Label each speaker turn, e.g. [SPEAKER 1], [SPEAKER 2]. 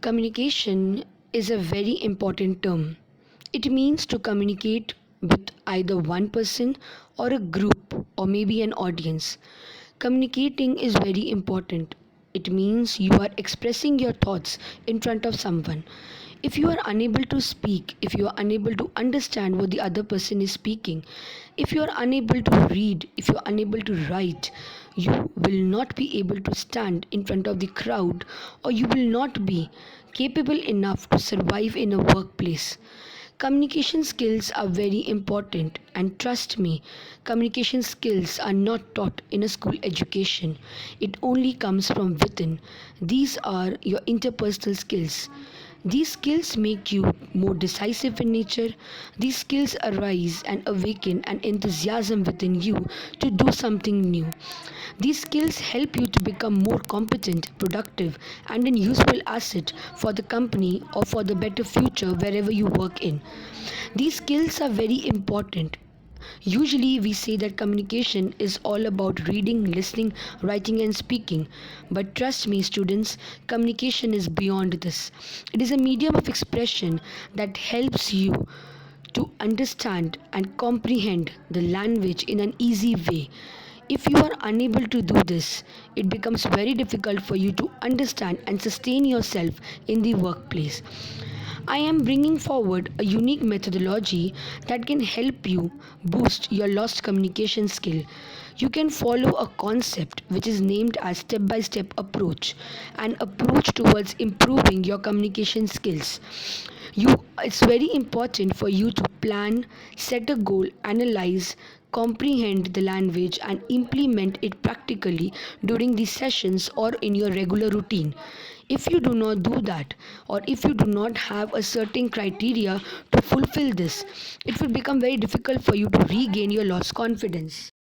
[SPEAKER 1] Communication is a very important term. It means to communicate with either one person or a group or maybe an audience. Communicating is very important. It means you are expressing your thoughts in front of someone. If you are unable to speak, if you are unable to understand what the other person is speaking, if you are unable to read, if you are unable to write, you will not be able to stand in front of the crowd, or you will not be capable enough to survive in a workplace. Communication skills are very important, and trust me, communication skills are not taught in a school education. It only comes from within. These are your interpersonal skills. These skills make you more decisive in nature. These skills arise and awaken an enthusiasm within you to do something new. These skills help you to become more competent, productive, and an useful asset for the company or for the better future wherever you work in. These skills are very important. Usually, we say that communication is all about reading, listening, writing, and speaking. But trust me, students, communication is beyond this. It is a medium of expression that helps you to understand and comprehend the language in an easy way. If you are unable to do this, it becomes very difficult for you to understand and sustain yourself in the workplace. I am bringing forward a unique methodology that can help you boost your lost communication skill. You can follow a concept which is named as step by step approach, an approach towards improving your communication skills. It's very important for you to plan, set a goal, analyze, comprehend the language and implement it practically during the sessions or in your regular routine. If you do not do that, or if you do not have a certain criteria to fulfill this, it will become very difficult for you to regain your lost confidence.